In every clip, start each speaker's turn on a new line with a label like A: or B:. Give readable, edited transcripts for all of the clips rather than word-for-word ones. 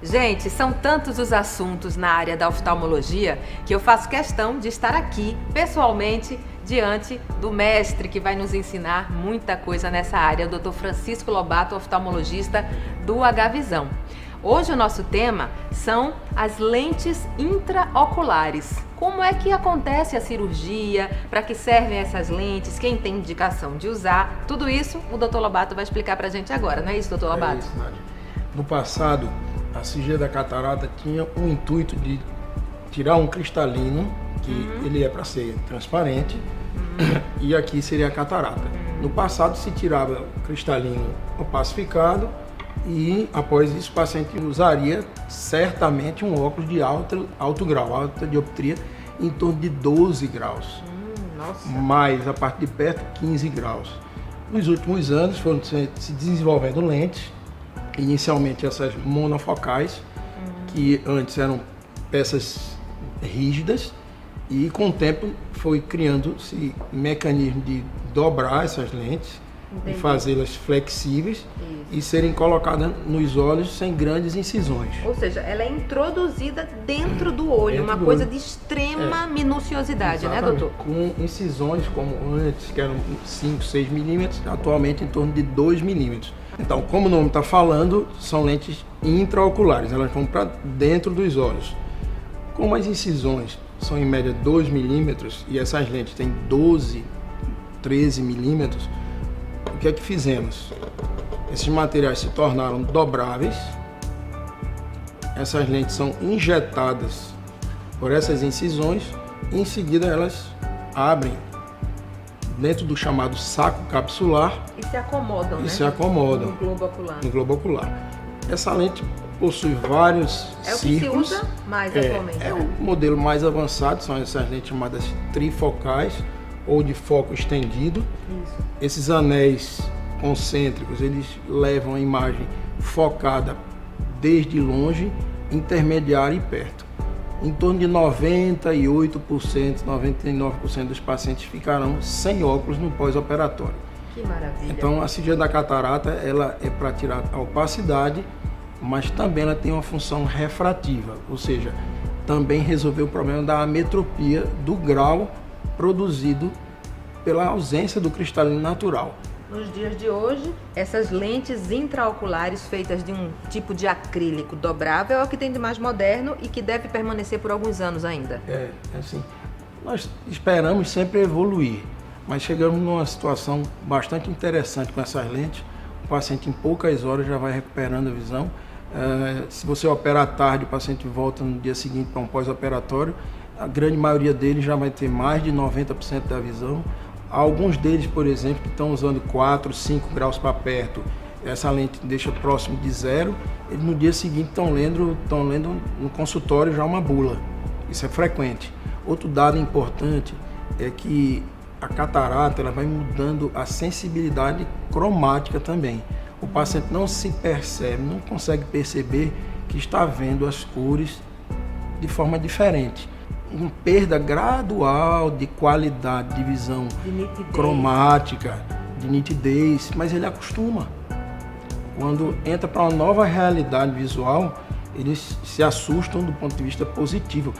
A: Gente, são tantos os assuntos na área da oftalmologia que eu faço questão de estar aqui, pessoalmente, diante do mestre que vai nos ensinar muita coisa nessa área, o Dr. Francisco Lobato, oftalmologista do HVisão. Hoje o nosso tema são as lentes intraoculares. Como é que acontece a cirurgia? Para que servem essas lentes? Quem tem indicação de usar? Tudo isso o Dr. Lobato vai explicar para a gente agora, não é isso, Dr. Lobato?
B: É isso, Nádia. No passado, a cirurgia da catarata tinha o intuito de tirar um cristalino, que ele é para ser transparente, e aqui seria a catarata. No passado se tirava o cristalino opacificado e após isso o paciente usaria certamente um óculos de alto grau, alta dioptria, em torno de 12 graus, mais a parte de perto 15 graus. Nos últimos anos foram se desenvolvendo lentes, inicialmente essas monofocais, que antes eram peças rígidas, e com o tempo foi criando-se mecanismo de dobrar essas lentes, de fazê-las flexíveis e serem colocadas nos olhos sem grandes incisões.
A: Ou seja, ela é introduzida dentro do olho,
B: Dentro
A: uma
B: do
A: coisa
B: olho.
A: de extrema minuciosidade, né,
B: Exatamente.
A: doutor?
B: Com incisões como antes, que eram 5, 6 milímetros, atualmente em torno de 2 milímetros. Então, como o nome está falando, são lentes intraoculares, elas vão para dentro dos olhos. Como as incisões são em média 2 milímetros e essas lentes têm 12, 13 milímetros, o que é que fizemos? Esses materiais se tornaram dobráveis, essas lentes são injetadas por essas incisões e em seguida elas abrem dentro do chamado saco capsular
A: E se acomodam, né?
B: e se acomodam
A: No globo ocular.
B: no globo ocular. Essa lente possui vários
A: É o que
B: círculos.
A: se usa mais atualmente.
B: É
A: né?
B: o modelo mais avançado, são essas lentes chamadas trifocais ou de foco estendido.
A: Isso.
B: Esses anéis concêntricos, eles levam a imagem focada desde longe, intermediária e perto. Em torno de 98%, 99% dos pacientes ficarão sem óculos no pós-operatório.
A: Que maravilha.
B: Então, a cirurgia da catarata, ela é para tirar a opacidade, mas também ela tem uma função refrativa, ou seja, também resolver o problema da ametropia do grau produzido pela ausência do cristalino natural.
A: Nos dias de hoje, essas lentes intraoculares feitas de um tipo de acrílico dobrável é o que tem de mais moderno e que deve permanecer por alguns anos ainda.
B: Assim, nós esperamos sempre evoluir, mas chegamos numa situação bastante interessante com essas lentes. O paciente em poucas horas já vai recuperando a visão. Se você operar à tarde, o paciente volta no dia seguinte para um pós-operatório, a grande maioria deles já vai ter mais de 90% da visão. Alguns deles, por exemplo, que estão usando 4, 5 graus para perto, essa lente deixa próximo de zero, eles no dia seguinte estão lendo no consultório já uma bula. Isso é frequente. Outro dado importante é que a catarata ela vai mudando a sensibilidade cromática também. O paciente não se percebe, não consegue perceber que está vendo as cores de forma diferente. Uma perda gradual de qualidade de visão,
A: De nitidez.
B: cromática, de nitidez, mas ele acostuma. Quando entra para uma nova realidade visual, eles se assustam do ponto de vista positivo.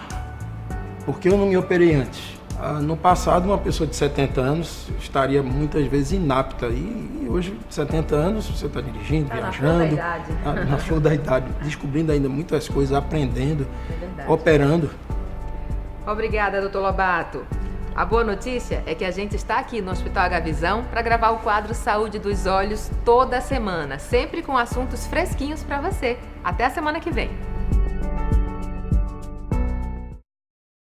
B: Porque eu não me operei antes? No passado, uma pessoa de 70 anos estaria muitas vezes inapta. E hoje, 70 anos, você está dirigindo,
A: Tá
B: viajando,
A: na flor da idade.
B: descobrindo ainda muitas coisas, aprendendo,
A: É verdade.
B: operando.
A: Obrigada, doutor Lobato. A boa notícia é que a gente está aqui no Hospital HVisão para gravar o quadro Saúde dos Olhos toda semana, sempre com assuntos fresquinhos para você. Até a semana que vem.